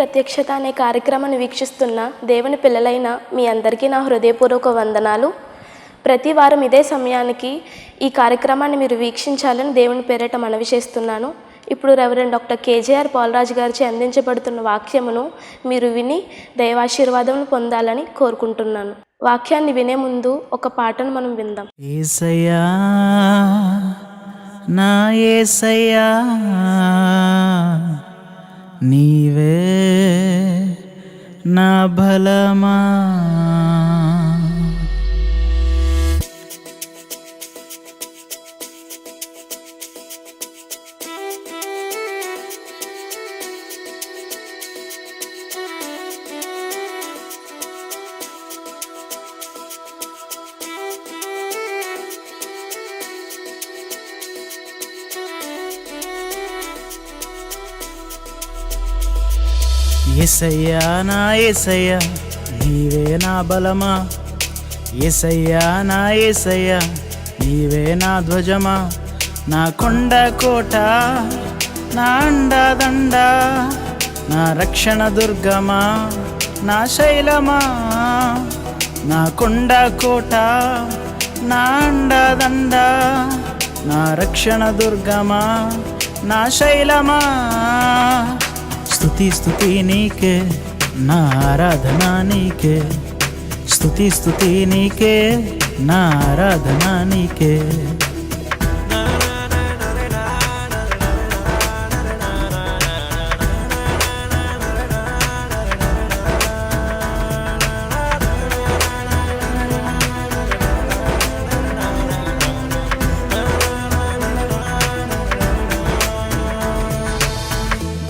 ప్రత్యక్షత అనే కార్యక్రమాన్ని వీక్షిస్తున్న దేవుని పిల్లలైన మీ అందరికీ నా హృదయపూర్వక వందనాలు. ప్రతి వారం ఇదే సమయానికి ఈ కార్యక్రమాన్ని మీరు వీక్షించాలని దేవుని పేరిట మనవి చేస్తున్నాను. ఇప్పుడు రెవరెండ్ డాక్టర్ కేజేఆర్ పాలరాజు గారిచే అందించబడుతున్న వాక్యమును మీరు విని దైవాశీర్వాదం పొందాలని కోరుకుంటున్నాను. వాక్యాన్ని వినే ముందు ఒక పాటను మనం విందాం. యేసయ్యా నా యేసయ్యా నీవే నా బలమా, యేసయ్యా నా యేసయ్యా నీవే నా బలమా, యేసయ్యా నా యేసయ్యా నీవే నా ధ్వజమా, నా కొండ కోట నా అండదండ, నా రక్షణ దుర్గమా నా శైలమా, నా కొండ కోట నా అండదండ, నా రక్షణ దుర్గమా నా శైలమా. స్తుతి స్తుతి నీకే నా ఆరాధనా నీకే, స్తుతి స్తుతి నీకే నా ఆరాధనా నీకే.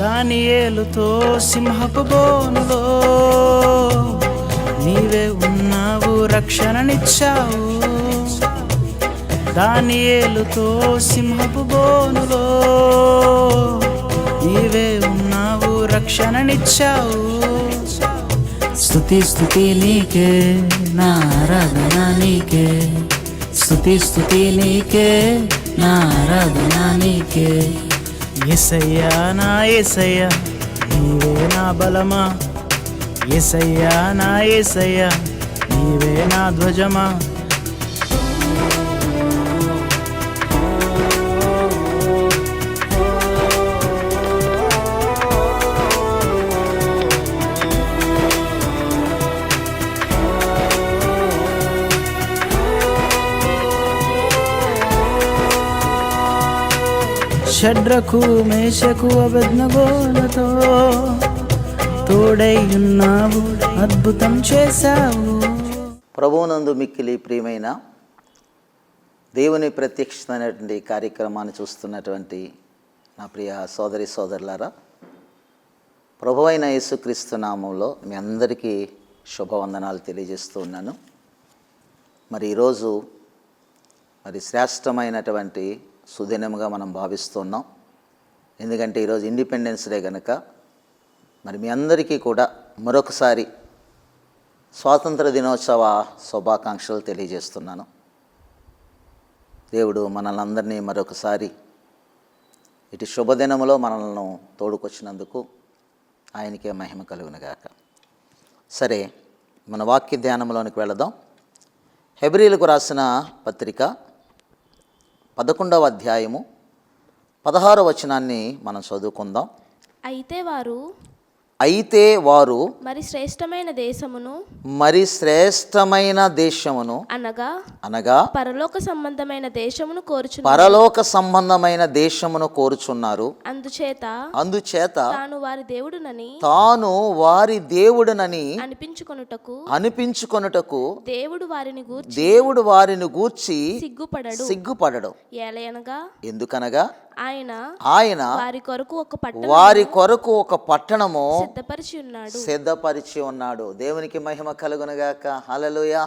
దానియేలుతో సింహపు బోనులో నీవే ఉన్నావు, రక్షణనిచ్చావు. దానియేలుతో సింహపు బోనులో నీవే ఉన్నావు, రక్షణనిచ్చావు. స్తుతి స్తుతి నీకే నా ఆరాధనా నీకే, స్తుతి స్తుతి నీకే నా ఆరాధనా నీకే. యేసయ్యా నా యేసయ్యా నీవే నా బలమా, యేసయ్యా నా యేసయ్యా నీవే నా ధ్వజమా. షడ్రకు మేషకు అబేద్నెగోలతో తోడై ఉన్నావు, అద్భుతం చేశావు. ప్రభువునందు మిక్కిలి ప్రియమైన దేవుని ప్రత్యక్షమైనటువంటి కార్యక్రమాన్ని చూస్తున్నటువంటి నా ప్రియ సోదరి సోదరులారా, ప్రభువైన యేసుక్రీస్తు నామంలో మీ అందరికీ శుభవందనాలు తెలియజేస్తూ ఉన్నాను. మరి ఈరోజు శ్రేష్టమైనటువంటి సుదినముగా మనం భావిస్తున్నాం. ఎందుకంటే ఈరోజు ఇండిపెండెన్స్ డే కనుక మీ అందరికీ కూడా మరొకసారి స్వాతంత్ర దినోత్సవ శుభాకాంక్షలు తెలియజేస్తున్నాను. దేవుడు మనల్ని అందరినీ మరొకసారి ఇటు శుభదినములో మనల్ని తోడుకొచ్చినందుకు ఆయనకే మహిమ కలుగునుగాక. సరే, మన వాక్య ధ్యానంలోనికి వెళదాం. హెబ్రీలకు రాసిన పత్రిక 11వ అధ్యాయము 16వ వచనాన్ని మనం చదువుకుందాం. అయితే వారు మరి శ్రేష్టమైన దేశమును అనగా పరలోక సంబంధమైన దేశమును కోరుచున్నారు. అందుచేత తాను వారి దేవుడునని అనిపించుకొనుటకు దేవుడు వారిని గూర్చి సిగ్గుపడడు. ఎందుకనగా ఆయన వారి కొరకు ఒక పట్టణము సిద్ధపరిచి ఉన్నాడు. దేవునికి మహిమ కలుగునుగాక. హల్లెలూయా.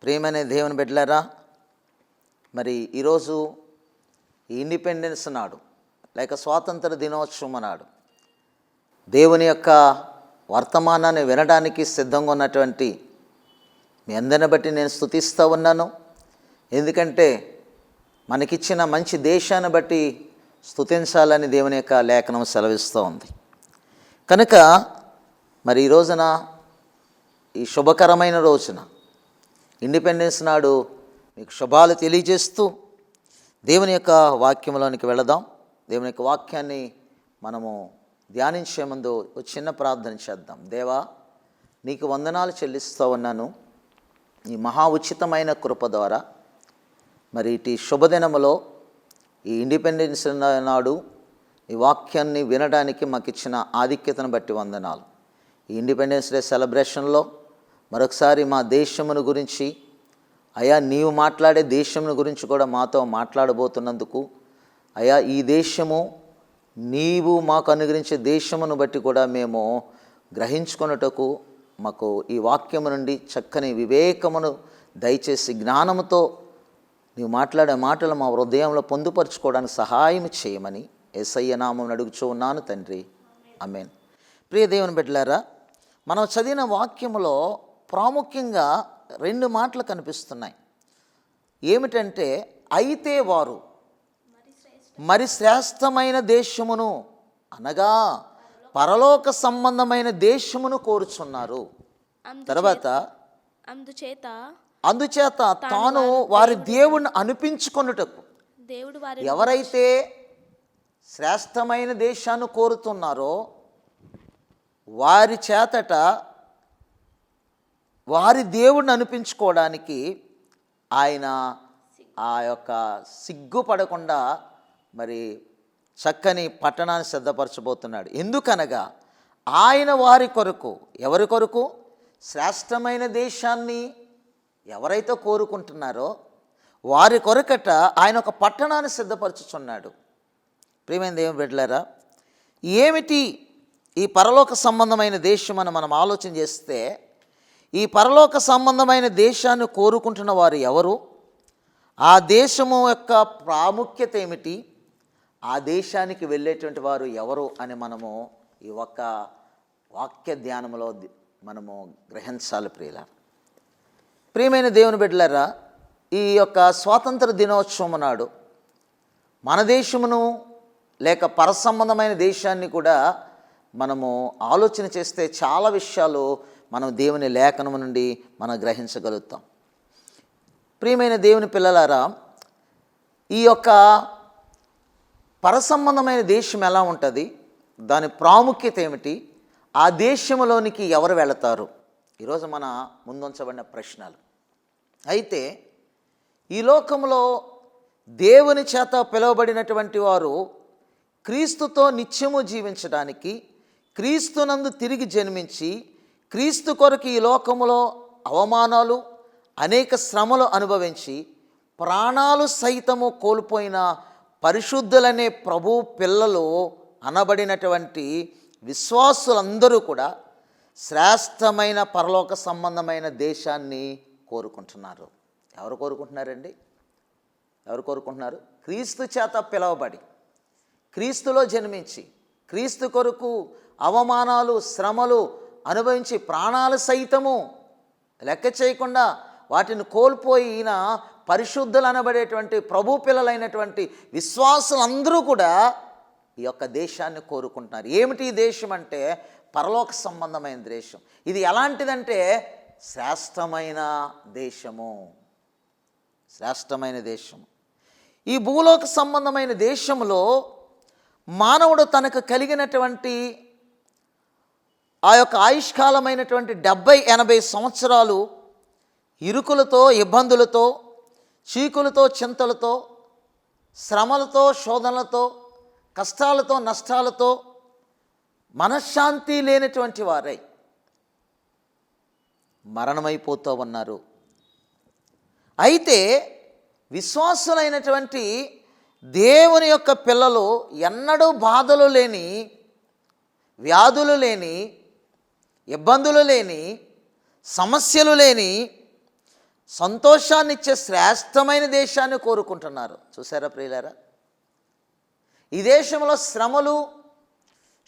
ప్రియమైన దేవుని బిడ్డలారా, మరి ఈరోజు ఇండిపెండెన్స్ నాడు లేక స్వాతంత్ర దినోత్సవం నాడు దేవుని యొక్క వర్తమానాన్ని వినడానికి సిద్ధంగా ఉన్నటువంటి మీ అందరిని బట్టి నేను స్తుతిస్తూ ఉన్నాను. ఎందుకంటే మనకిచ్చిన మంచి దేశాన్ని బట్టి స్తుతించాలని దేవుని యొక్క లేఖనం సెలవిస్తూ ఉంది. కనుక మరి ఈ రోజున, ఈ శుభకరమైన రోజున, ఇండిపెండెన్స్ నాడు మీకు శుభాలు తెలియజేస్తూ దేవుని యొక్క వాక్యంలోనికి వెళదాం. దేవుని యొక్క వాక్యాన్ని మనము ధ్యానించే ముందు ఒక చిన్న ప్రార్థన చేద్దాం. దేవా, నీకు వందనాలు చెల్లిస్తూ ఉన్నాను. ఈ మహా ఉచితమైన కృప ద్వారా మరి ఇటు శుభదినములో, ఈ ఇండిపెండెన్స్ నాడు ఈ వాక్యాన్ని వినడానికి మాకు ఇచ్చిన ఆధిక్యతను బట్టి వందనాలు. ఈ ఇండిపెండెన్స్ డే సెలబ్రేషన్లో మరొకసారి మా దేశమును గురించి, అయ్యా నీవు మాట్లాడే దేశమును గురించి కూడా మాతో మాట్లాడబోతున్నందుకు, అయ్యా ఈ దేశము నీవు మాకు అనుగ్రహించే దేశమును బట్టి కూడా మేము గ్రహించుకొనుటకు మాకు ఈ వాక్యము నుండి చక్కని వివేకమును దయచేసి జ్ఞానముతో నీవు మాట్లాడే మాటలు మా హృదయంలో పొందుపరుచుకోవడానికి సహాయం చేయమని యేసయ్య నామమున అడుగుచూ ఉన్నాను తండ్రి, ఆమేన్. ప్రియ దేవుని బిడ్డలారా, మనం చదివిన వాక్యములో ప్రాముఖ్యంగా 2 మాటలు కనిపిస్తున్నాయి. ఏమిటంటే, అయితే వారు మరి శ్రేష్టమైన దేశమును అనగా పరలోక సంబంధమైన దేశమును కోరుచున్నారు. తర్వాత అందుచేత తాను వారి దేవుణ్ణి అనిపించుకొనుటకు, ఎవరైతే శ్రేష్టమైన దేశాన్ని కోరుతున్నారో వారి చేతట వారి దేవుణ్ణి అనిపించుకోవడానికి ఆయన ఆ యొక్క సిగ్గుపడకుండా మరి చక్కని పట్టణాన్ని సిద్ధపరచబోతున్నాడు. ఎందుకనగా ఆయన వారి కొరకు, ఎవరి కొరకు? శ్రేష్టమైన దేశాన్ని ఎవరైతే కోరుకుంటున్నారో వారి కొరకట ఆయన ఒక పట్టణాన్ని సిద్ధపరచుచున్నాడు. ప్రియమైన దేవుని బిడ్డలారా, ఏమిటి ఈ పరలోక సంబంధమైన దేశం అని మనం ఆలోచన చేస్తే, ఈ పరలోక సంబంధమైన దేశాన్ని కోరుకుంటున్న వారు ఎవరు? ఆ దేశము యొక్క ప్రాముఖ్యత ఏమిటి? ఆ దేశానికి వెళ్ళేటువంటి వారు ఎవరు అని మనము ఈ ఒక్క వాక్య ధ్యానంలో మనము గ్రహించాలి. ప్రియమైన దేవుని బిడ్డలారా, ఈ యొక్క స్వాతంత్ర దినోత్సవం నాడు మన దేశమును లేక పరసంబంధమైన దేశాన్ని కూడా మనము ఆలోచన చేస్తే చాలా విషయాలు మనం దేవుని లేఖనము నుండి మనం గ్రహించగలుగుతాం. ప్రియమైన దేవుని పిల్లలారా, ఈ యొక్క పరసంబంధమైన దేశం ఎలా ఉంటుంది, దాని ప్రాముఖ్యత ఏమిటి, ఆ దేశంలోనికి ఎవరు వెళతారు, ఈరోజు మన ముందుంచబడిన ప్రశ్నలు. అయితే ఈ లోకంలో దేవుని చేత పిలువబడినటువంటి వారు క్రీస్తుతో నిత్యము జీవించడానికి, క్రీస్తునందు తిరిగి జన్మించి క్రీస్తు కొరకు ఈ లోకములో అవమానాలు, అనేక శ్రమలు అనుభవించి ప్రాణాలు సైతము కోల్పోయిన పరిశుద్ధులనే ప్రభు పిల్లలు అనబడినటువంటి విశ్వాసులందరూ కూడా శ్రేష్టమైన పరలోక సంబంధమైన దేశాన్ని కోరుకుంటున్నారు. ఎవరు కోరుకుంటున్నారండి? ఎవరు కోరుకుంటున్నారు? క్రీస్తు చేత పిలవబడి, క్రీస్తులో జన్మించి, క్రీస్తు కొరకు అవమానాలు, శ్రమలు అనుభవించి ప్రాణాలు సైతము లెక్క చేయకుండా వాటిని కోల్పోయిన పరిశుద్ధులు అనబడేటువంటి ప్రభు పిల్లలైనటువంటి విశ్వాసులందరూ కూడా ఈ యొక్క దేశాన్ని కోరుకుంటున్నారు. ఏమిటి ఈ దేశం అంటే? పరలోక సంబంధమైన దేశం. ఇది ఎలాంటిదంటే శ్రేష్టమైన దేశము. శ్రేష్టమైన దేశం. ఈ భూలోక సంబంధమైన దేశంలో మానవుడు తనకు కలిగినటువంటి ఆ యొక్క ఆయుష్కాలమైనటువంటి 70-80 సంవత్సరాలు ఇరుకులతో, ఇబ్బందులతో, చీకులతో, చింతలతో, శ్రమలతో, శోధనలతో, కష్టాలతో, నష్టాలతో, మనశ్శాంతి లేనటువంటి వారై మరణమైపోతూ ఉన్నారు. అయితే విశ్వాసులైనటువంటి దేవుని యొక్క పిల్లలు ఎన్నడూ బాధలు లేని, వ్యాధులు లేని, ఇబ్బందులు లేని, సమస్యలు లేని, సంతోషాన్ని ఇచ్చే శ్రేష్టమైన దేశాన్ని కోరుకుంటున్నారు. చూసారా ప్రియులారా? ఈ దేశంలో శ్రమలు,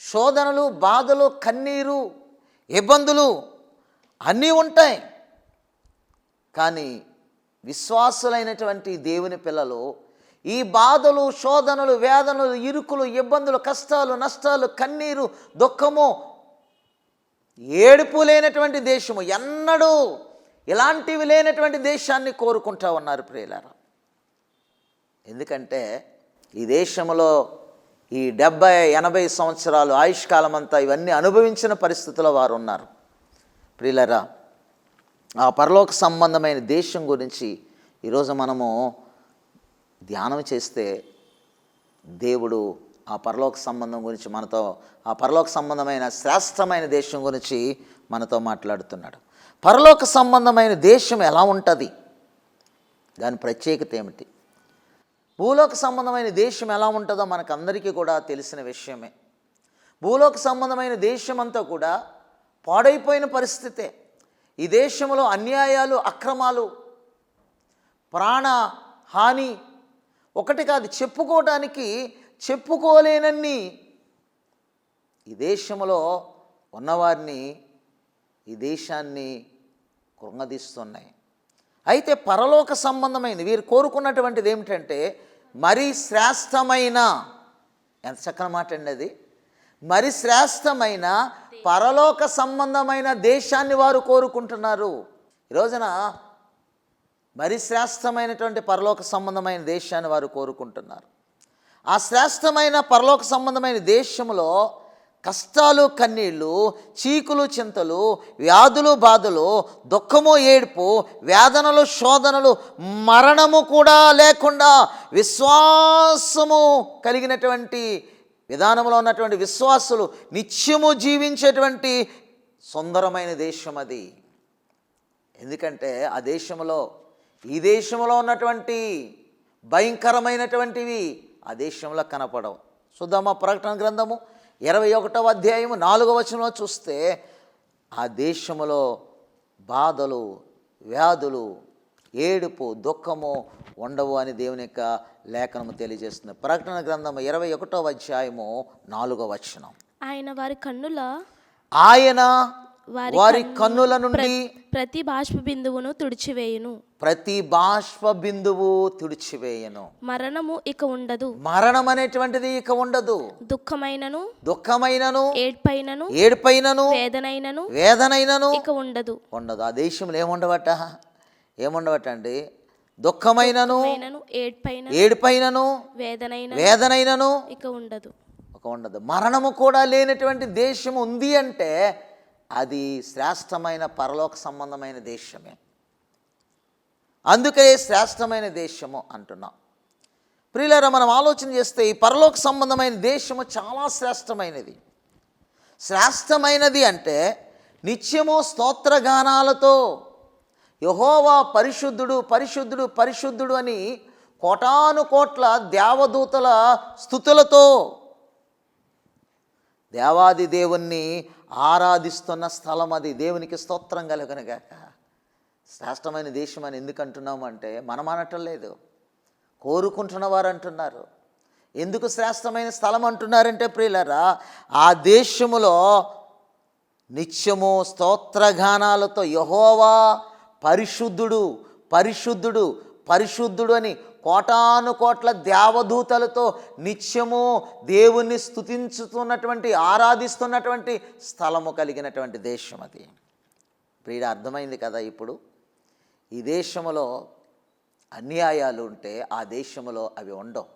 శోధనలు, బాధలు, కన్నీరు, ఇబ్బందులు అన్నీ ఉంటాయి. కానీ విశ్వాసులైనటువంటి దేవుని పిల్లలు ఈ బాధలు, శోధనలు, వేదనలు, ఇరుకులు, ఇబ్బందులు, కష్టాలు, నష్టాలు, కన్నీరు, దుఃఖము ఏడుపు లేనటువంటి దేశము, ఎన్నడూ ఇలాంటివి లేనటువంటి దేశాన్ని కోరుకుంటా ఉన్నారు ప్రియులారా. ఎందుకంటే ఈ దేశంలో ఈ 70-80 సంవత్సరాలు ఆయుష్కాలం అంతా ఇవన్నీ అనుభవించిన పరిస్థితిలో వారు ఉన్నారు ప్రియులారా. ఆ పరలోక సంబంధమైన దేశం గురించి ఈరోజు మనము ధ్యానం చేస్తే దేవుడు ఆ పరలోక సంబంధం గురించి మనతో, ఆ పరలోక సంబంధమైన శ్రేష్టమైన దేశం గురించి మనతో మాట్లాడుతున్నాడు. పరలోక సంబంధమైన దేశం ఎలా ఉంటుంది, దాని ప్రత్యేకత ఏమిటి? భూలోక సంబంధమైన దేశం ఎలా ఉంటుందో మనకందరికీ కూడా తెలిసిన విషయమే. భూలోక సంబంధమైన దేశం అంతా కూడా పాడైపోయిన పరిస్థితే. ఈ దేశంలో అన్యాయాలు, అక్రమాలు, ప్రాణ హాని ఒకటి కాదు, చెప్పుకోవడానికి చెప్పుకోలేనన్ని ఈ దేశంలో ఉన్నవారిని, ఈ దేశాన్ని కృంగదీస్తున్నాయి. అయితే పరలోక సంబంధమైన వీరు కోరుకున్నటువంటిది ఏమిటంటే మరి శ్రేష్టమైన, ఎంత చక్కని మాట అండి అది, మరి శ్రేష్టమైన పరలోక సంబంధమైన దేశాన్ని వారు కోరుకుంటున్నారు. ఈ రోజున మరి శ్రేష్టమైనటువంటి పరలోక సంబంధమైన దేశాన్ని వారు కోరుకుంటున్నారు. ఆ శ్రేష్టమైన పరలోక సంబంధమైన దేశంలో కష్టాలు, కన్నీళ్ళు, చీకులు, చింతలు, వ్యాధులు, బాధలు, దుఃఖము, ఏడుపు, వేదనలు, శోధనలు, మరణము కూడా లేకుండా విశ్వాసము కలిగినటువంటి విధానంలో ఉన్నటువంటి విశ్వాసులు నిత్యము జీవించేటువంటి సుందరమైన దేశం అది. ఎందుకంటే ఆ దేశంలో, ఈ దేశంలో ఉన్నటువంటి భయంకరమైనటువంటివి ఆ దేశంలో కనపడవు. చూద్దామా ప్రకటన గ్రంథము 21వ అధ్యాయము 4వ వచనంలో చూస్తే ఆ దేశంలో బాధలు, వ్యాధులు, ఏడుపు, దుఃఖము ఉండవు అని దేవుని యొక్క లేఖనము తెలియజేస్తుంది. ప్రకటన గ్రంథము 21వ అధ్యాయము 4వ వచనం. ఆయన వారి కన్నుల వారి కన్నుల నుండి ప్రతి బాష్ప బిందువును తుడిచివేయును. ప్రతి బాష్ప బిందువు తుడిచివేయను. మరణము ఇక ఉండదు. మరణం అనేటువంటిది ఇక ఉండదు. దుఃఖమైనను ఏడ్పైనను వేదనైనను ఇక ఉండదు. ఆ దేశంలో ఏముండవట అండి? దుఃఖమైనను ఏడ్పైనను వేదనైనను ఇక ఉండదు. మరణము కూడా లేనటువంటి దేశం ఉంది అంటే అది శ్రేష్టమైన పరలోక సంబంధమైన దేశమే. అందుకే శ్రేష్టమైన దేశము అంటున్నాం. ప్రియులారా, మనం ఆలోచన చేస్తే ఈ పరలోక సంబంధమైన దేశము చాలా శ్రేష్టమైనది. శ్రేష్టమైనది అంటే నిత్యము స్తోత్రగానాలతో యెహోవా పరిశుద్ధుడు పరిశుద్ధుడు పరిశుద్ధుడు అని కోటాను కోట్ల దేవదూతల స్తుతులతో దేవాది దేవుణ్ణి ఆరాధిస్తున్న స్థలం అది. దేవునికి స్తోత్రం కలుగునుగాక. శ్రేష్టమైన దేశం అని ఎందుకు అంటున్నాము అంటే మనం అనటం లేదు, కోరుకుంటున్న వారు అంటున్నారు. ఎందుకు శ్రేష్టమైన స్థలం అంటున్నారంటే ప్రియులారా, ఆ దేశములో నిత్యము స్తోత్రగానాలతో యెహోవా పరిశుద్ధుడు పరిశుద్ధుడు పరిశుద్ధుడు అని కోటాను కోట్ల దేవదూతలతో నిత్యము దేవుణ్ణి స్తుతించుతున్నటువంటి, ఆరాధిస్తున్నటువంటి స్థలము కలిగినటువంటి దేశం అది. ప్రియుడు, అర్థమైంది కదా ఇప్పుడు? ఈ దేశంలో అన్యాయాలు ఉంటే ఆ దేశంలో అవి ఉండవు.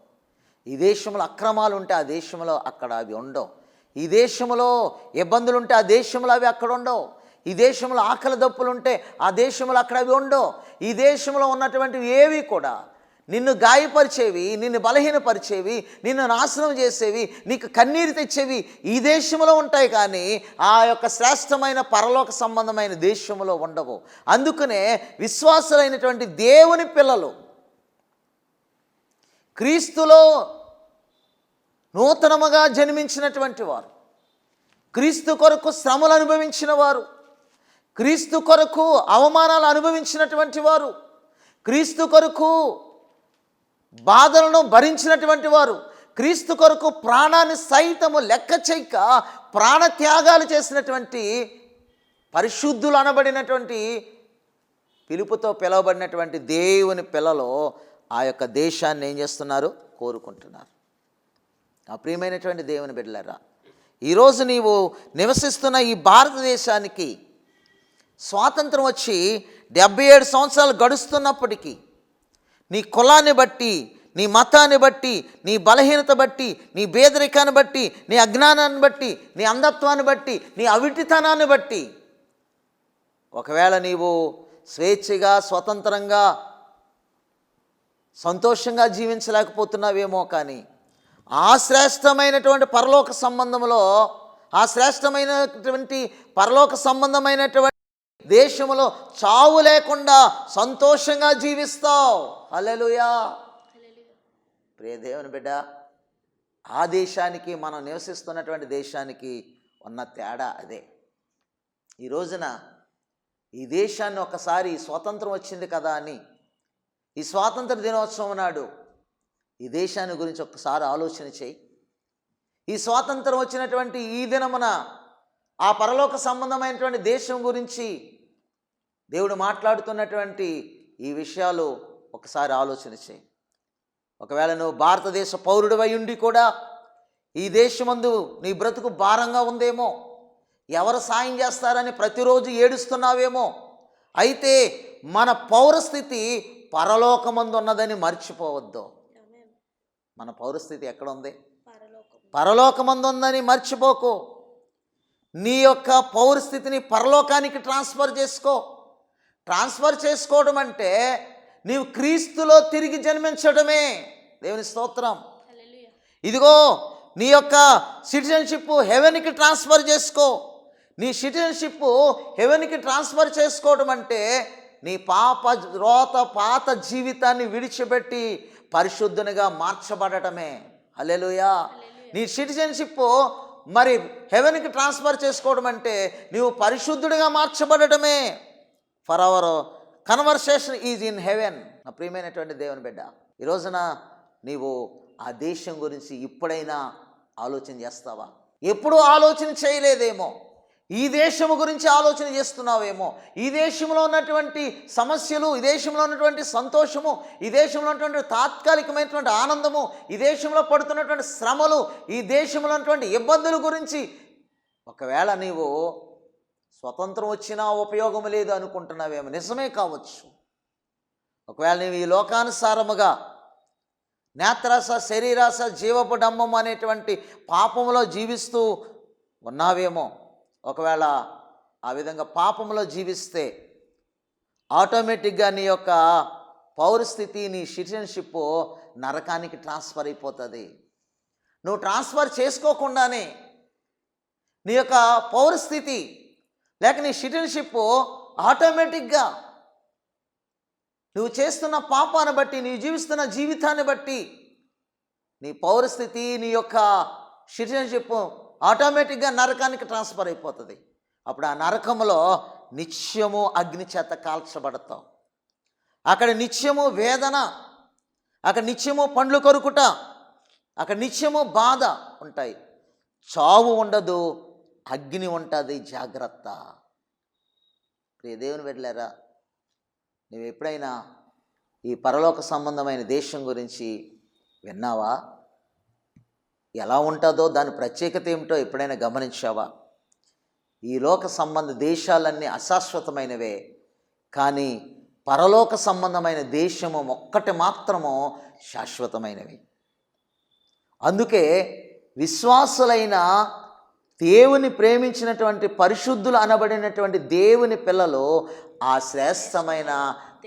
ఈ దేశంలో అక్రమాలు ఉంటే ఆ దేశంలో అక్కడ అవి ఉండవు. ఈ దేశంలో ఇబ్బందులు ఉంటే ఆ దేశంలో అవి అక్కడ ఉండవు. ఈ దేశంలో ఆకలి దప్పులు ఉంటే ఆ దేశంలో అక్కడ అవి ఉండవు. ఈ దేశంలో ఉన్నటువంటివి ఏవి కూడా నిన్ను గాయపరిచేవి, నిన్ను బలహీనపరిచేవి, నిన్ను నాశనం చేసేవి, నీకు కన్నీరు తెచ్చేవి ఈ దేశంలో ఉంటాయి, కానీ ఆ యొక్క శ్రేష్టమైన పరలోక సంబంధమైన దేశంలో ఉండవు. అందుకనే విశ్వాసులైనటువంటి దేవుని పిల్లలు, క్రీస్తులో నూతనముగా జన్మించినటువంటి వారు, క్రీస్తు కొరకు శ్రమలు అనుభవించిన వారు, క్రీస్తు కొరకు అవమానాలు అనుభవించినటువంటి వారు, క్రీస్తు కొరకు బాధలను భరించినటువంటి వారు, క్రీస్తు కొరకు ప్రాణాన్ని సైతము లెక్క చేయక ప్రాణత్యాగాలు చేసినటువంటి పరిశుద్ధులు అనబడినటువంటి పిలుపుతో పిలువబడినటువంటి దేవుని పిల్లలు ఆ యొక్క దేశాన్ని ఏం చేస్తున్నారు? కోరుకుంటున్నారు. ఆ ప్రియమైనటువంటి దేవుని బిడ్డలారా, ఈరోజు నీవు నివసిస్తున్న ఈ భారతదేశానికి స్వాతంత్రం వచ్చి 77 సంవత్సరాలు గడుస్తున్నప్పటికీ నీ కులాన్ని బట్టి, నీ మతాన్ని బట్టి, నీ బలహీనత బట్టి, నీ పేదరికాన్ని బట్టి, నీ అజ్ఞానాన్ని బట్టి, నీ అంధత్వాన్ని బట్టి, నీ అవిటితనాన్ని బట్టి ఒకవేళ నీవు స్వేచ్ఛగా, స్వతంత్రంగా, సంతోషంగా జీవించలేకపోతున్నావేమో, కానీ ఆ శ్రేష్టమైనటువంటి పరలోక సంబంధంలో, ఆ శ్రేష్టమైనటువంటి పరలోక సంబంధమైనటువంటి దేశంలో చావు లేకుండా సంతోషంగా జీవిస్తావు. హల్లెలూయా. ప్రియ దేవుని బిడ్డ, ఆ దేశానికి, మనం నివసిస్తున్నటువంటి దేశానికి ఉన్న తేడా అదే. ఈ రోజున ఈ దేశాన్ని ఒకసారి స్వాతంత్రం వచ్చింది కదా అని ఈ స్వాతంత్ర దినోత్సవం నాడు ఈ దేశాన్ని గురించి ఒక్కసారి ఆలోచన చేయి. ఈ స్వాతంత్రం వచ్చినటువంటి ఈ దినమున ఆ పరలోక సంబంధమైనటువంటి దేశం గురించి దేవుడు మాట్లాడుతున్నటువంటి ఈ విషయాలు ఒకసారి ఆలోచన చేయి. ఒకవేళ నువ్వు భారతదేశ పౌరుడివై ఉండి కూడా ఈ దేశమందు నీ బ్రతుకు భారంగా ఉందేమో, ఎవరు సాయం చేస్తారని ప్రతిరోజు ఏడుస్తున్నావేమో, అయితే మన పౌరస్థితి పరలోకమందు ఉన్నదని మర్చిపోవద్దు. మన పౌరస్థితి ఎక్కడ ఉంది? పరలోకమందు ఉందని మర్చిపోకు. నీ యొక్క పౌరస్థితిని పరలోకానికి ట్రాన్స్ఫర్ చేసుకో. ట్రాన్స్ఫర్ చేసుకోవడం అంటే నీవు క్రీస్తులో తిరిగి జన్మించడమే. దేవుని స్తోత్రం. ఇదిగో నీ యొక్క సిటిజన్షిప్ హెవెన్కి ట్రాన్స్ఫర్ చేసుకో. నీ సిటిజన్షిప్ హెవెన్కి ట్రాన్స్ఫర్ చేసుకోవడం అంటే నీ పాత జీవితాన్ని విడిచిపెట్టి పరిశుద్ధునిగా మార్చబడటమే. హల్లెలూయా. నీ సిటిజన్షిప్ మరి హెవెన్కి ట్రాన్స్ఫర్ చేసుకోవడం అంటే నీవు పరిశుద్ధుడిగా మార్చబడటమే. For our conversation is in heaven. నా ప్రియమైనటువంటి దేవుని బిడ్డ, ఈ రోజున నీవు ఆ దేశం గురించి ఇప్పుడైనా ఆలోచన చేస్తావా? ఎప్పుడూ ఆలోచన చేయలేదేమో, ఈ దేశము గురించి ఆలోచన చేస్తున్నావేమో. ఈ దేశంలో ఉన్నటువంటి సమస్యలు, ఈ దేశంలో ఉన్నటువంటి సంతోషము, ఈ దేశంలో ఉన్నటువంటి తాత్కాలికమైనటువంటి ఆనందము, ఈ దేశంలో పడుతున్నటువంటి శ్రమలు, ఈ దేశంలో ఉన్నటువంటి ఇబ్బందుల గురించి ఒకవేళ నీవు స్వతంత్రం వచ్చినా ఉపయోగం లేదు అనుకుంటున్నావేమో. నిజమే కావచ్చు. ఒకవేళ నీవు ఈ లోకానుసారముగా నేత్రాస, శరీరాస, జీవపు డంబం అనేటువంటి పాపంలో జీవిస్తూ ఉన్నావేమో. ఒకవేళ ఆ విధంగా పాపంలో జీవిస్తే ఆటోమేటిక్గా నీ యొక్క పౌరస్థితి, నీ సిటిజన్షిప్ నరకానికి ట్రాన్స్ఫర్ అయిపోతుంది. నువ్వు ట్రాన్స్ఫర్ చేసుకోకుండానే నీ యొక్క పౌరస్థితి లేక నీ సిటిజన్షిప్ ఆటోమేటిక్గా నువ్వు చేస్తున్న పాపాన్ని బట్టి, నీవు జీవిస్తున్న జీవితాన్ని బట్టి నీ పౌరస్థితి, నీ యొక్క సిటిజన్షిప్ ఆటోమేటిక్గా నరకానికి ట్రాన్స్ఫర్ అయిపోతుంది. అప్పుడు ఆ నరకంలో నిత్యము అగ్ని చేత కాల్చబడతావు. అక్కడ నిత్యము వేదన, అక్కడ నిత్యము పండ్లు కొరుకుట, అక్కడ నిత్యము బాధ ఉంటాయి. చావు ఉండదు, అగ్ని ఉంటుంది. జాగ్రత్త. ప్రియ దేవుని బిడ్డలారా, నువ్వు ఎప్పుడైనా ఈ పరలోక సంబంధమైన దేశం గురించి విన్నావా? ఎలా ఉంటుందో, దాని ప్రత్యేకత ఏమిటో ఎప్పుడైనా గమనించావా? ఈ లోక సంబంధ దేశాలన్నీ అశాశ్వతమైనవే, కానీ పరలోక సంబంధమైన దేశము ఒక్కటి మాత్రము శాశ్వతమైనవి. అందుకే విశ్వాసులైన, దేవుని ప్రేమించినటువంటి పరిశుద్ధులు అనబడినటువంటి దేవుని పిల్లలు ఆ శ్రేష్టమైన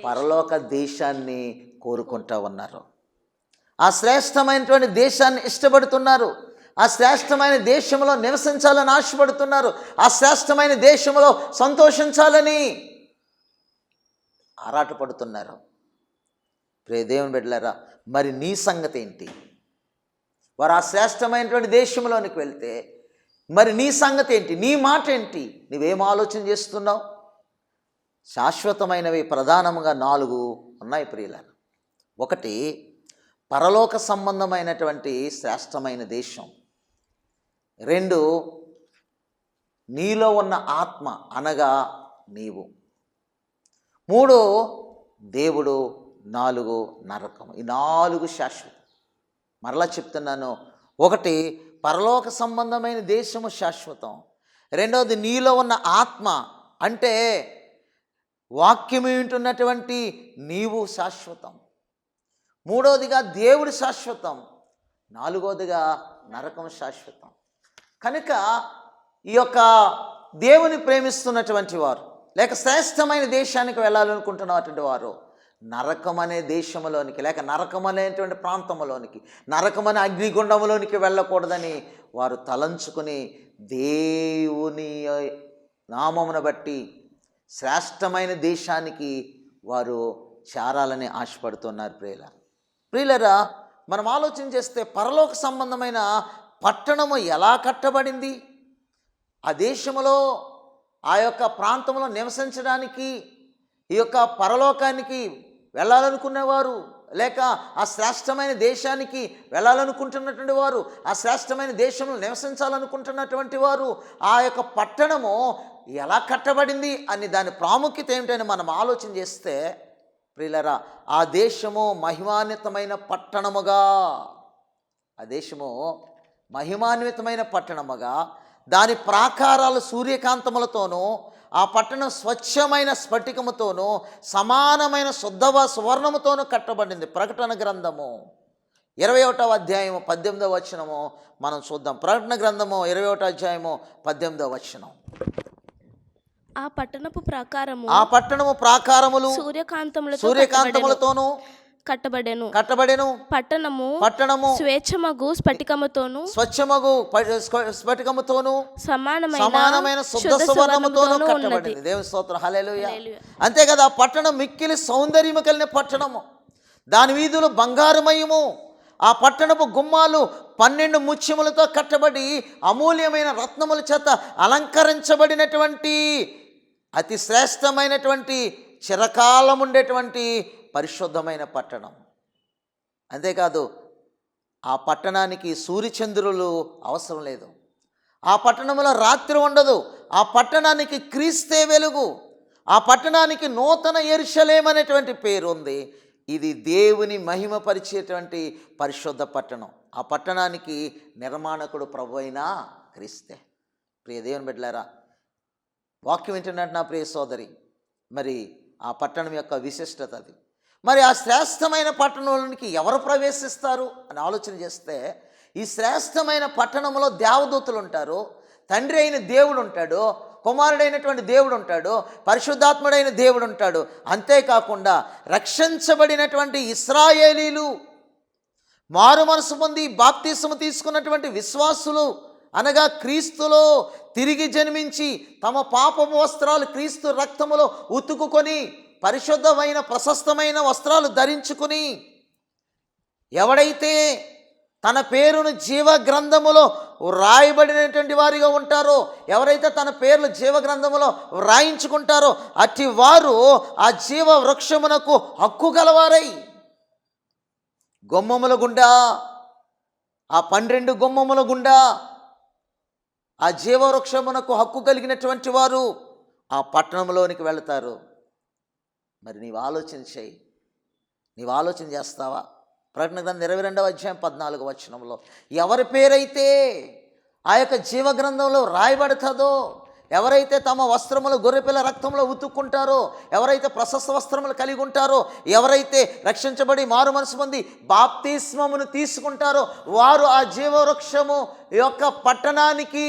పరలోక దేశాన్ని కోరుకుంటూ ఉన్నారు. ఆ శ్రేష్టమైనటువంటి దేశాన్ని ఇష్టపడుతున్నారు. ఆ శ్రేష్టమైన దేశంలో నివసించాలని ఆశపడుతున్నారు. ఆ శ్రేష్టమైన దేశంలో సంతోషించాలని ఆరాటపడుతున్నారు. ప్రియ దేవుని బిడ్డలారా, మరి నీ సంగతి ఏంటి? వారు ఆ శ్రేష్టమైనటువంటి దేశంలోనికి వెళ్తే మరి నీ సంగతి ఏంటి? నీ మాట ఏంటి? నువ్వేం ఆలోచన చేస్తున్నావు? శాశ్వతమైనవి ప్రధానంగా 4 ఉన్నాయి ప్రియులారా. 1, పరలోక సంబంధమైనటువంటి శ్రేష్టమైన దేశం. 2, నీలో ఉన్న ఆత్మ అనగా నీవు. 3, దేవుడు. 4, నరకం. ఈ 4 శాశ్వతం. మరలా చెప్తున్నాను. 1, పరలోక సంబంధమైన దేశము శాశ్వతం. రెండవది నీలో ఉన్న ఆత్మ అంటే వాక్యము వింటున్నటువంటి నీవు శాశ్వతం. మూడవదిగా దేవుడు శాశ్వతం. నాలుగవదిగా నరకం శాశ్వతం. కనుక ఈ యొక్క దేవుని ప్రేమిస్తున్నటువంటి వారు లేక శ్రేష్టమైన దేశానికి వెళ్ళాలనుకుంటున్నటువంటి వారు నరకం అనే దేశంలోనికి లేక నరకం అనేటువంటి ప్రాంతంలోనికి, నరకం అనే అగ్నిగుండంలోనికి వెళ్ళకూడదని వారు తలంచుకుని దేవుని నామమును బట్టి శ్రేష్టమైన దేశానికి వారు చేరాలని ఆశపడుతున్నారు. ప్రియులరా, మనం ఆలోచన చేస్తే పరలోక సంబంధమైన పట్టణము ఎలా కట్టబడింది? ఆ దేశంలో ఆ యొక్క ప్రాంతంలో నివసించడానికి ఈ యొక్క పరలోకానికి వెళ్ళాలనుకునేవారు లేక ఆ శ్రేష్టమైన దేశానికి వెళ్ళాలనుకుంటున్నటువంటి వారు, ఆ శ్రేష్టమైన దేశంలో నివసించాలనుకుంటున్నటువంటి వారు ఆ యొక్క పట్టణము ఎలా కట్టబడింది అని దాని ప్రాముఖ్యత ఏమిటని మనం ఆలోచన చేస్తే ప్రియులరా, ఆ దేశము మహిమాన్వితమైన పట్టణముగా, ఆ దేశము మహిమాన్వితమైన పట్టణముగా, దాని ప్రాకారాలు సూర్యకాంతములతోనూ, ఆ పట్టణం స్వచ్ఛమైన స్ఫటికముతోనూ సమానమైన శుద్ధ సువర్ణముతోనూ కట్టబడింది. ప్రకటన గ్రంథము 21వ అధ్యాయము 18వ వచనము మనం చూద్దాం. ప్రకటన గ్రంథము 21వ అధ్యాయము 18వ వచనం. ఆ పట్టణపు ప్రాకారములు సూర్యకాంతములతోనూ కట్టబడెను. పట్టణము స్వచ్ఛమగు స్ఫటికముతోనూ సమానమైన శుద్ధ సువర్ణముతోనూ కట్టబడింది. దేవుని స్తోత్రం, హల్లెలూయా. అంతే కదా, ఆ పట్టణం మిక్కిలి సౌందర్యము కలిగిన పట్టణము. దాని వీధులు బంగారుమయము. ఆ పట్టణపు గుమ్మాలు 12 ముత్యములతో కట్టబడి అమూల్యమైన రత్నముల చేత అలంకరించబడినటువంటి అతి శ్రేష్టమైనటువంటి చిరకాలం ఉండేటువంటి పరిశుద్ధమైన పట్టణం. అంతేకాదు, ఆ పట్టణానికి సూర్యచంద్రులు అవసరం లేదు. ఆ పట్టణంలో రాత్రి ఉండదు. ఆ పట్టణానికి క్రీస్తే వెలుగు. ఆ పట్టణానికి నూతన యెరూషలేము అనేటువంటి పేరు ఉంది. ఇది దేవుని మహిమపరిచేటువంటి పరిశుద్ధ పట్టణం. ఆ పట్టణానికి నిర్మాణకుడు ప్రభు అయిన క్రీస్తే. ప్రియ దేవుని బిడ్డలారా, వాక్యం వింటున్నట్టు నా ప్రియ సోదరి, మరి ఆ పట్టణం యొక్క విశిష్టత అది. మరి ఆ శ్రేష్టమైన పట్టణంలోనికి ఎవరు ప్రవేశిస్తారు అని ఆలోచన చేస్తే, ఈ శ్రేష్టమైన పట్టణంలో దేవదూతలు ఉంటారు, తండ్రి అయిన దేవుడు ఉంటాడు, కుమారుడైనటువంటి దేవుడు ఉంటాడు, పరిశుద్ధాత్ముడైన దేవుడు ఉంటాడు. అంతేకాకుండా రక్షించబడినటువంటి ఇశ్రాయేలీలు, మారు మనసు పొంది బాప్తిసము తీసుకున్నటువంటి విశ్వాసులు, అనగా క్రీస్తులో తిరిగి జన్మించి తమ పాపపు వస్త్రాలు క్రీస్తు రక్తములో ఉతుకుకొని పరిశుద్ధమైన ప్రశస్తమైన వస్త్రాలు ధరించుకుని, ఎవడైతే తన పేరును జీవ గ్రంథములో వ్రాయబడినటువంటి వారిగా ఉంటారో, ఎవరైతే తన పేర్లు జీవ గ్రంథములో వ్రాయించుకుంటారో అట్టి వారు ఆ జీవ వృక్షమునకు హక్కు గలవారై గుమ్మముల గుండా, ఆ 12 గుమ్మముల గుండా ఆ జీవవృక్షమునకు హక్కు కలిగినటువంటి వారు ఆ పట్టణంలోనికి వెళతారు. మరి నీవు ఆలోచన చేయి, నీవు ఆలోచన చేస్తావా? ప్రకటన గ్రంథం 22వ అధ్యాయం 14వ వచనంలో ఎవరి పేరైతే ఆ యొక్క జీవగ్రంథంలో రాయబడుతుందో, ఎవరైతే తమ వస్త్రములు గొర్రెపిల్ల రక్తంలో ఉతుక్కుంటారో, ఎవరైతే ప్రశస్త వస్త్రములు కలిగి ఉంటారో, ఎవరైతే రక్షించబడి మారు మనసు పొంది బాప్తిస్మమును తీసుకుంటారో వారు ఆ జీవవృక్షము యొక్క పట్టణానికి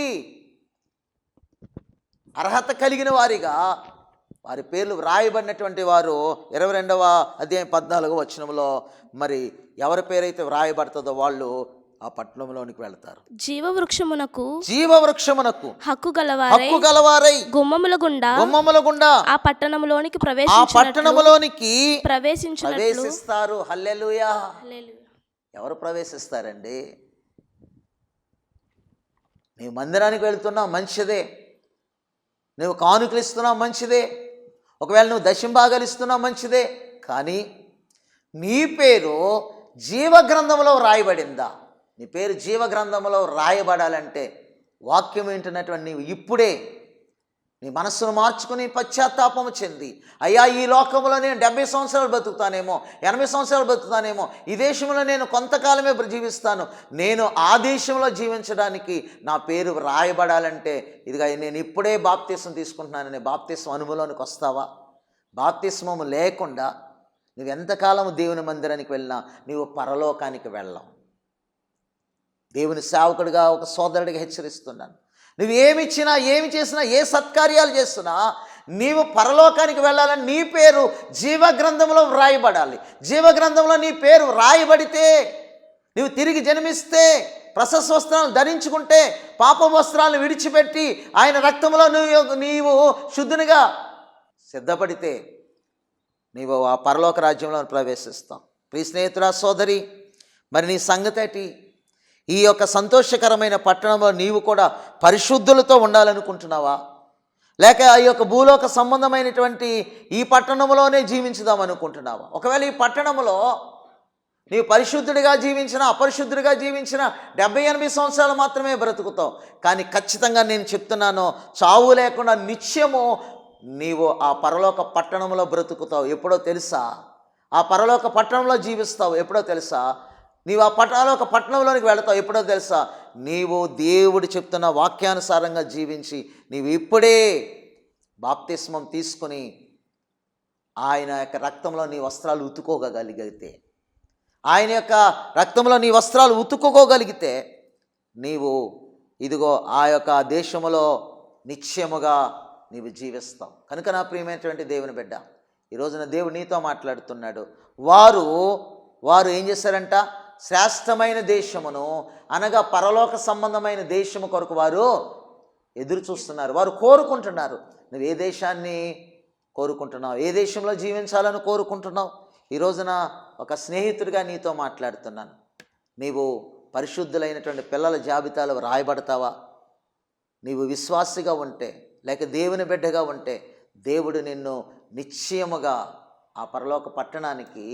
అర్హత కలిగిన వారిగా వారి పేర్లు వ్రాయబడినటువంటి వారు 22వ అధ్యాయం 14వ వచనంలో మరి ఎవరి పేరైతే వ్రాయబడుతుందో వాళ్ళు ఆ పట్టణంలోనికి వెళ్తారు. జీవవృక్షమునకు హక్కు గలవారై గుమ్మముల గుండా ఆ పట్టణంలోనికి ప్రవేశిస్తారు. హల్లెలూయా. ఎవరు ప్రవేశిస్తారండి? నీవు మందిరానికి వెళ్తున్నావు, మంచిదే. నువ్వు కానుకలు ఇస్తున్నావు, మంచిదే. ఒకవేళ నువ్వు దశంభాగాలు ఇస్తున్నావు, మంచిదే. కానీ నీ పేరు జీవగ్రంథంలో రాయబడిందా? నీ పేరు జీవగ్రంథంలో రాయబడాలంటే వాక్యం వింటున్నటువంటి నీవు ఇప్పుడే నీ మనస్సును మార్చుకుని పశ్చాత్తాపము చెంది, అయ్యా ఈ లోకంలో నేను 70 సంవత్సరాలు బతుకుతానేమో, 80 సంవత్సరాలు బతుకుతానేమో, ఈ దేశంలో నేను కొంతకాలమే జీవిస్తాను, నేను ఆ దేశంలో జీవించడానికి నా పేరు రాయబడాలంటే ఇదిగా నేను ఇప్పుడే బాప్తిస్మం తీసుకుంటున్నానని బాప్తిస్మం అనుభవంలోనికి వస్తావా? బాప్తిస్మము లేకుండా నువ్వు ఎంతకాలం దేవుని మందిరానికి వెళ్ళినా నీవు పరలోకానికి వెళ్ళావు. దేవుని సేవకుడిగా, ఒక సోదరుడిగా హెచ్చరిస్తున్నాను. నువ్వు ఏమిచ్చినా, ఏమి చేసినా, ఏ సత్కార్యాలు చేస్తున్నా నీవు పరలోకానికి వెళ్ళాలని నీ పేరు జీవగ్రంథంలో వ్రాయబడాలి. జీవగ్రంథంలో నీ పేరు వ్రాయబడితే, నువ్వు తిరిగి జన్మిస్తే, ప్రశస్త వస్త్రాలను ధరించుకుంటే, పాప వస్త్రాలను విడిచిపెట్టి ఆయన రక్తంలో నీవు శుద్ధునిగా సిద్ధపడితే నీవు ఆ పరలోక రాజ్యంలో ప్రవేశిస్తావు. ప్రియ స్నేహితుడా, సోదరి, మరి నీ సంగతి ఈ యొక్క సంతోషకరమైన పట్టణంలో నీవు కూడా పరిశుద్ధులతో ఉండాలనుకుంటున్నావా? లేక ఈ యొక్క భూలోక సంబంధమైనటువంటి ఈ పట్టణంలోనే జీవించుదాం అనుకుంటున్నావా? ఒకవేళ ఈ పట్టణంలో నీవు పరిశుద్ధుడిగా జీవించినా, అపరిశుద్ధుడిగా జీవించినా 70-80 సంవత్సరాలు మాత్రమే బ్రతుకుతావు. కానీ ఖచ్చితంగా నేను చెప్తున్నాను, చావు లేకుండా నిత్యము నీవు ఆ పరలోక పట్టణంలో బ్రతుకుతావు. ఎప్పుడో తెలుసా? ఆ పరలోక పట్టణంలో జీవిస్తావు. ఎప్పుడో తెలుసా? నీవు ఆ పట్టణంలోకి పట్టణంలోనికి వెళతావు. ఎప్పుడో తెలుసా? నీవు దేవుడు చెప్తున్న వాక్యానుసారంగా జీవించి నీవు ఇప్పుడే బాప్తిస్మం తీసుకుని ఆయన యొక్క రక్తంలో నీ వస్త్రాలు ఉతుకోగలిగితే, ఆయన యొక్క రక్తంలో నీ వస్త్రాలు ఉతుకోగలిగితే నీవు ఇదిగో ఆ యొక్క దేశములో నిత్యముగా నీవు జీవిస్తావు. కనుక నా ప్రియమైనటువంటి దేవుని బిడ్డ, ఈ రోజున దేవుడు నీతో మాట్లాడుతున్నాడు. వారు ఏం చేశారంట? శ్రేష్టమైన దేశమును అనగా పరలోక సంబంధమైన దేశము కొరకు వారు ఎదురు చూస్తున్నారు, వారు కోరుకుంటున్నారు. నువ్వు ఏ దేశాన్ని కోరుకుంటున్నావు? ఏ దేశంలో జీవించాలని కోరుకుంటున్నావు? ఈ రోజున ఒక స్నేహితుడిగా నీతో మాట్లాడుతున్నాను. నీవు పరిశుద్ధులైనటువంటి పిల్లల జాబితాలో రాయబడతావా? నీవు విశ్వాసిగా ఉంటే, లేక దేవుని బిడ్డగా ఉంటే దేవుడు నిన్ను నిశ్చయముగా ఆ పరలోక పట్టణానికి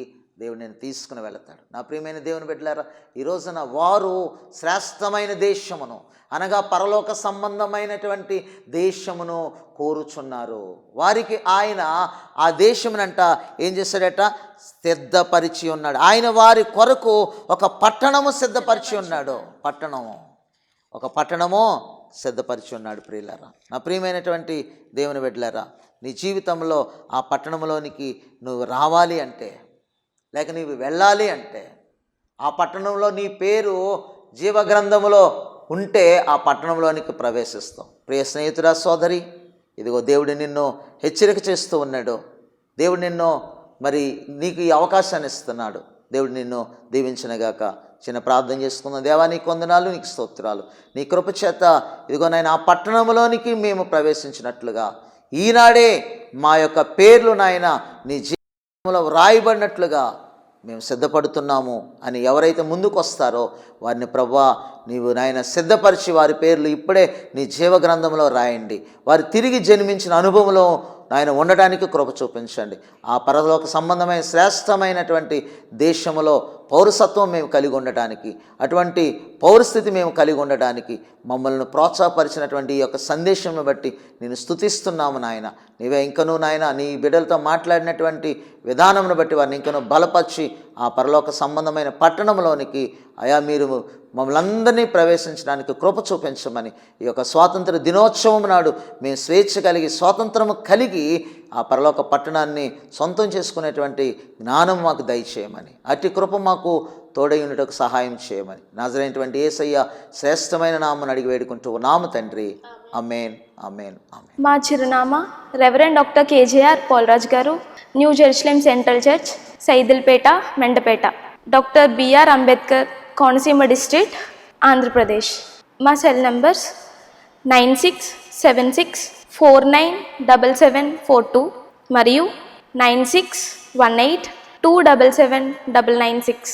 దేవుడు నేను తీసుకుని వెళతాడు. నా ప్రియమైన దేవుని బిడ్డలారా, ఈ రోజున వారు శ్రేష్టమైన దేశమును అనగా పరలోక సంబంధమైనటువంటి దేశమును కోరుచున్నారు. వారికి ఆయన ఆ దేశమునంట ఏం చేశాడట? సిద్ధపరిచి ఉన్నాడు. ఆయన వారి కొరకు ఒక పట్టణము సిద్ధపరిచి ఉన్నాడు. ఒక పట్టణము సిద్ధపరిచి ఉన్నాడు. ప్రియులారా, నా ప్రియమైనటువంటి దేవుని బిడ్డలారా, నీ జీవితంలో ఆ పట్టణంలోనికి నువ్వు రావాలి అంటే, లేక నీవు వెళ్ళాలి అంటే, ఆ పట్టణంలో నీ పేరు జీవగ్రంథములో ఉంటే ఆ పట్టణంలోనికి ప్రవేశిస్తాం. ప్రియ స్నేహితుడా, సోదరి, ఇదిగో దేవుడు నిన్ను హెచ్చరిక చేస్తూ ఉన్నాడు. దేవుడు నిన్ను మరి నీకు ఈ అవకాశాన్ని ఇస్తున్నాడు. దేవుడు నిన్ను దీవించినగాక. చిన్న ప్రార్థన చేసుకుందాం. దేవా, నీకు వందనాలు, నీకు స్తోత్రాలు. నీ కృప చేత ఇదిగో నాయన ఆ పట్టణంలోనికి మేము ప్రవేశించినట్లుగా ఈనాడే మా యొక్క పేర్లు నాయన నీ జీవితంలో వ్రాయబడినట్లుగా మేము సిద్ధపడుతున్నాము అని ఎవరైతే ముందుకు వస్తారో వారిని ప్రభువా నీవు నాయన సిద్ధపరిచి వారి పేర్లు ఇప్పుడే నీ జీవగ్రంథంలో రాయండి. వారు తిరిగి జన్మించిన అనుభవంలో నాయన ఉండడానికి కృప చూపించండి. ఆ పరలోక సంబంధమైన శ్రేష్టమైనటువంటి దేశంలో పౌరసత్వం మేము కలిగి ఉండటానికి, అటువంటి పౌరస్థితి మేము కలిగి ఉండటానికి మమ్మల్ని ప్రోత్సాహపరిచినటువంటి ఈ యొక్క సందేశంను బట్టి నేను స్తుతిస్తున్నాము నాయన. నీవే ఇంకనూ నాయన నీ బిడ్డలతో మాట్లాడినటువంటి విధానంను బట్టి వారిని ఇంకనూ బలపరిచి ఆ పరలోక సంబంధమైన పట్టణంలోనికి అయా మీరు మమ్మల్ని అందరినీ ప్రవేశించడానికి కృప చూపించమని, ఈ యొక్క స్వాతంత్ర దినోత్సవం నాడు మేము స్వేచ్ఛ కలిగి స్వాతంత్రము కలిగి ఆ పరలోక పట్టణాన్ని సొంతం చేసుకునేటువంటి జ్ఞానం మాకు దయచేయమని, అట్టి కృప మాకు తోడై ఉండటకు సహాయం చేయమని నజరైనటువంటి యేసయ్య శ్రేష్టమైన నామమును అడిగి వేడుకుంటూ ఉన్నాము తండ్రి. ఆమేన్, ఆమేన్, ఆమేన్. మా చిరునామా రెవరెండ్ డాక్టర్ కేజేఆర్ పోల్రాజ్ గారు, new Jerusalem central church, Saidilpeta, Mendapeta. Doctor BR Ambedkar, Konaseema district, Andhra Pradesh. మా సెల్ నంబర్స్ 9676497742 మరియు 9618277996.